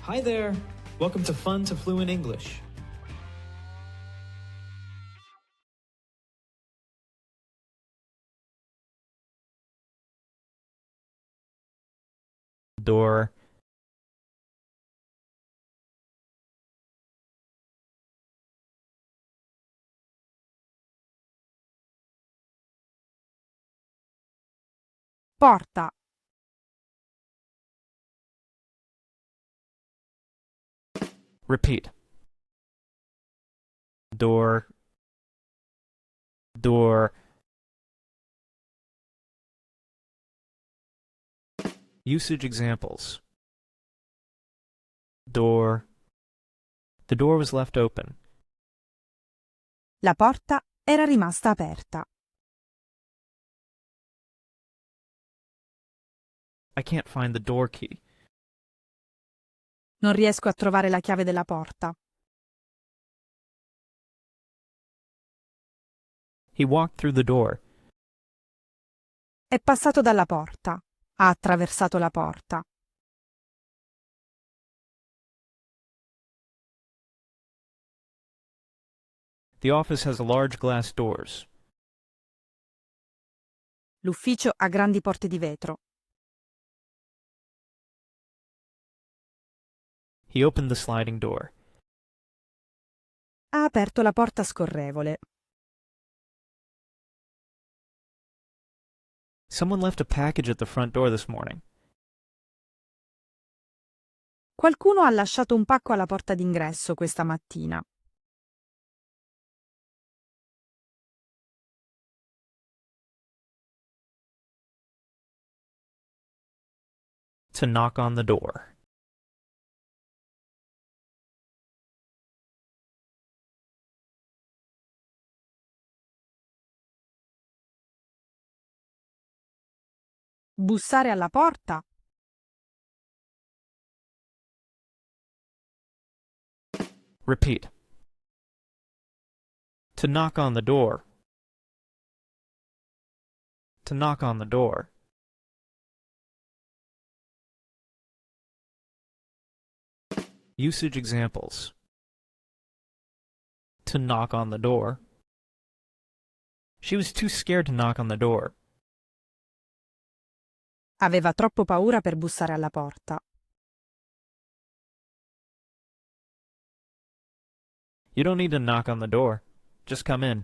Hi there! Welcome to Fun to Fluent English. Door. Porta. Repeat. Door. Door. Usage examples. Door. The door was left open. La porta era rimasta aperta. I can't find the door key. Non riesco a trovare la chiave della porta. He walked through the door. È passato dalla porta. Ha attraversato la porta. The office has large glass doors. L'ufficio ha grandi porte di vetro. He opened the sliding door. Ha aperto la porta scorrevole. Someone left a package at the front door this morning. Qualcuno ha lasciato un pacco alla porta d'ingresso questa mattina. To knock on the door. Bussare alla porta. Repeat. To knock on the door. To knock on the door. Usage examples. To knock on the door. She was too scared to knock on the door. Aveva troppo paura per bussare alla porta. You don't need to knock on the door. Just come in.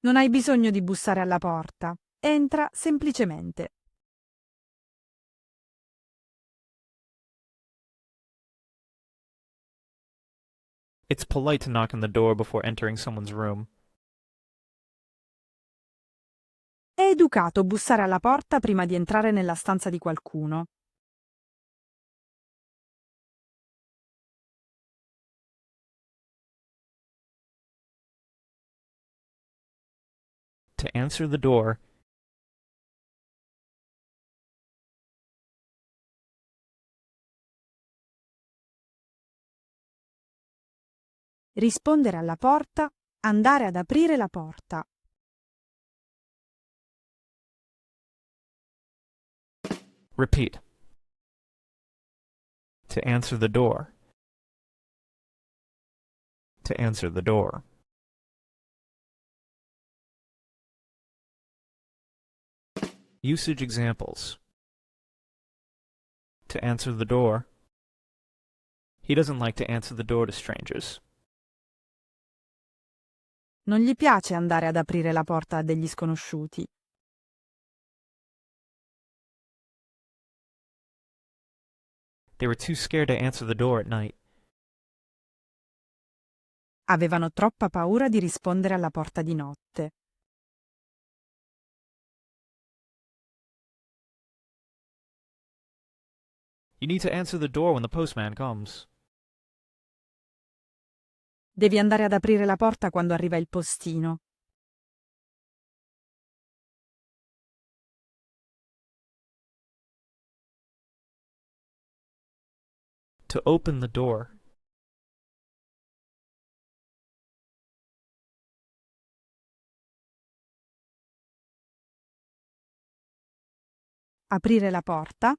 Non hai bisogno di bussare alla porta. Entra semplicemente. It's polite to knock on the door before entering someone's room. È educato bussare alla porta prima di entrare nella stanza di qualcuno. To answer the door. Rispondere alla porta, andare ad aprire la porta. Repeat. To answer the door. To answer the door. Usage examples. To answer the door. He doesn't like to answer the door to strangers. Non gli piace andare ad aprire la porta a degli sconosciuti. They were too scared to answer the door at night. Avevano troppa paura di rispondere alla porta di notte. You need to answer the door when the postman comes. Devi andare ad aprire la porta quando arriva il postino. To open the door. Aprire la porta.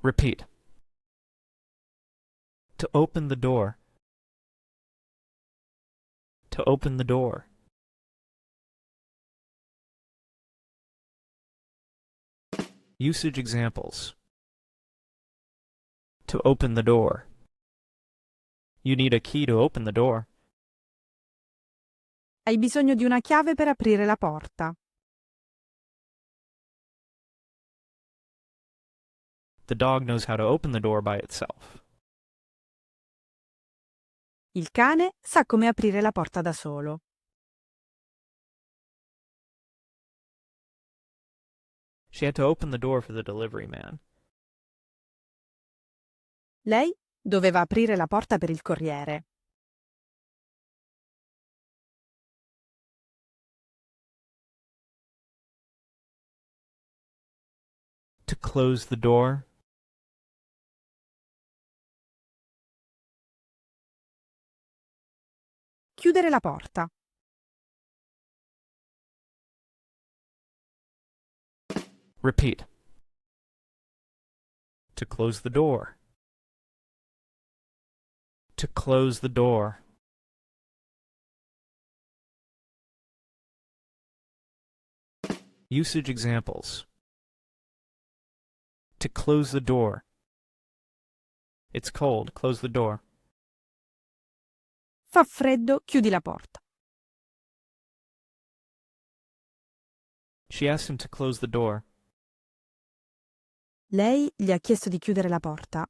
Repeat. To open the door. To open the door. Usage examples. To open the door. You need a key to open the door. Hai bisogno di una chiave per aprire la porta. The dog knows how to open the door by itself. Il cane sa come aprire la porta da solo. She had to open the door for the delivery man. Lei doveva aprire la porta per il corriere. To close the door. Chiudere la porta. Repeat. To close the door. To close the door. Usage examples. To close the door. It's cold. Close the door. Fa freddo, chiudi la porta. She asked him to close the door. Lei gli ha chiesto di chiudere la porta.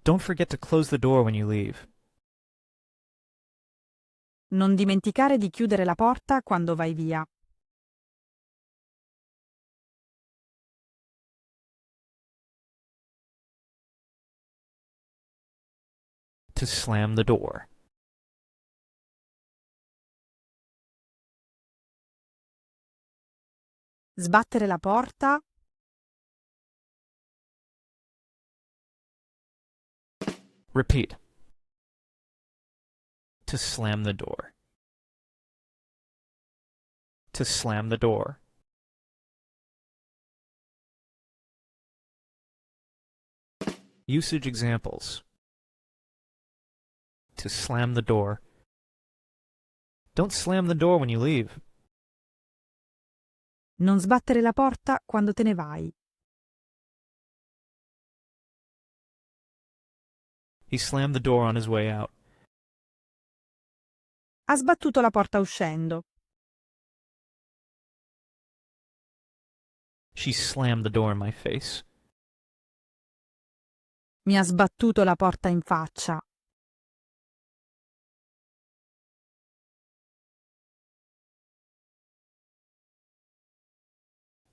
Don't forget to close the door when you leave. Non dimenticare di chiudere la porta quando vai via. To slam the door. Sbattere la porta. Repeat. To slam the door. To slam the door. Usage examples. To slam the door. Don't slam the door when you leave. Non sbattere la porta quando te ne vai. He slammed the door on his way out. Ha sbattuto la porta uscendo. She slammed the door in my face. Mi ha sbattuto la porta in faccia.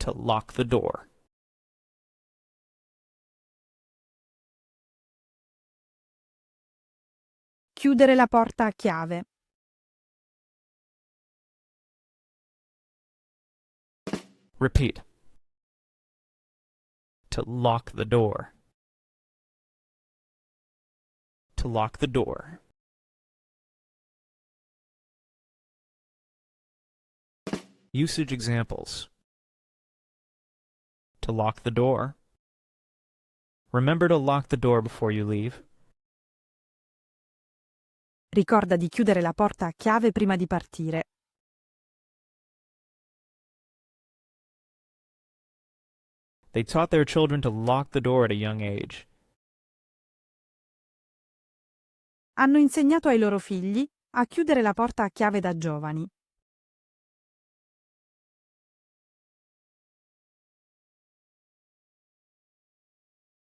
To lock the door. Chiudere la porta a chiave. Repeat. To lock the door. To lock the door. Usage examples. To lock the door. Remember to lock the door before you leave. Ricorda di chiudere la porta a chiave prima di partire. They taught their children to lock the door at a young age. Hanno insegnato ai loro figli a chiudere la porta a chiave da giovani.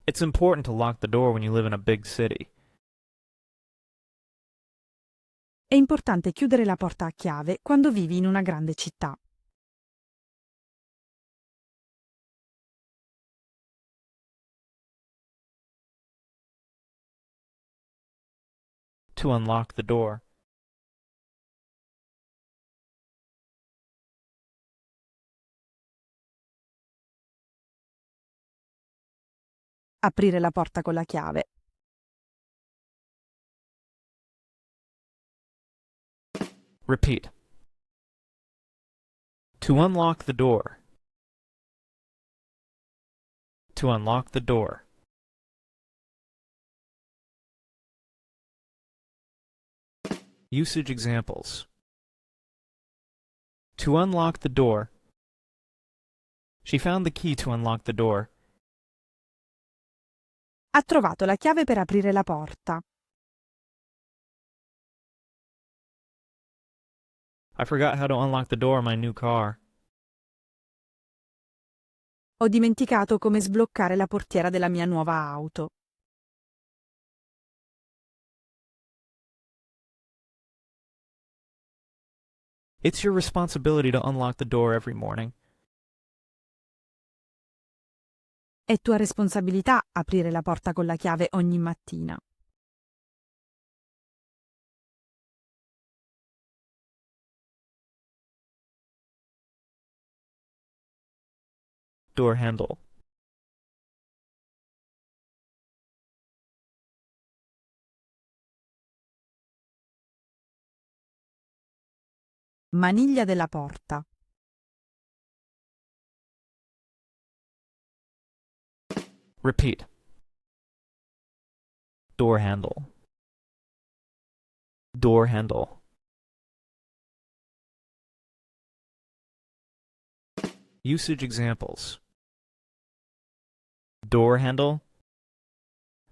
It's important to lock the door when you live in a big city. È importante chiudere la porta a chiave quando vivi in una grande città. To unlock the door. Aprire la porta con la chiave. Repeat. To unlock the door. To unlock the door. Usage examples. To unlock the door. She found the key to unlock the door. Ha trovato la chiave per aprire la porta. I forgot how to unlock the door of my new car. Ho dimenticato come sbloccare la portiera della mia nuova auto. It's your responsibility to unlock the door every morning. È tua responsabilità aprire la porta con la chiave ogni mattina. Door handle. Maniglia della porta. Repeat. Door handle. Door handle. Usage examples. Door handle.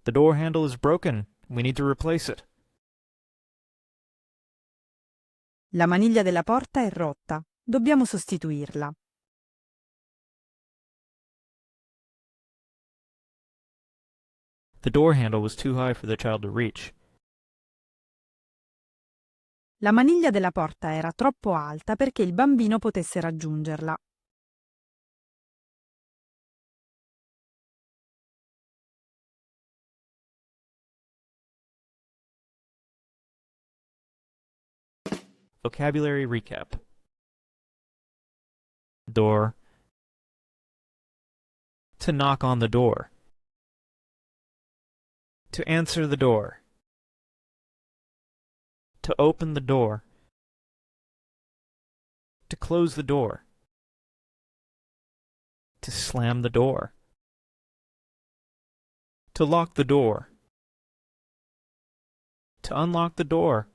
The door handle is broken. We need to replace it. La maniglia della porta è rotta. Dobbiamo sostituirla. The door handle was too high for the child to reach. La maniglia della porta era troppo alta perché il bambino potesse raggiungerla. Vocabulary recap. Door. To knock on the door. To answer the door. To open the door. To close the door. To slam the door. To lock the door. To unlock the door.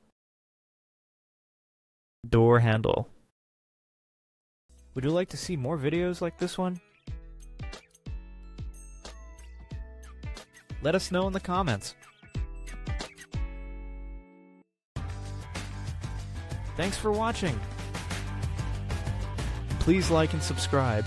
Door handle. Would you like to see more videos like this one? Let us know in the comments. Thanks for watching. Please like and subscribe.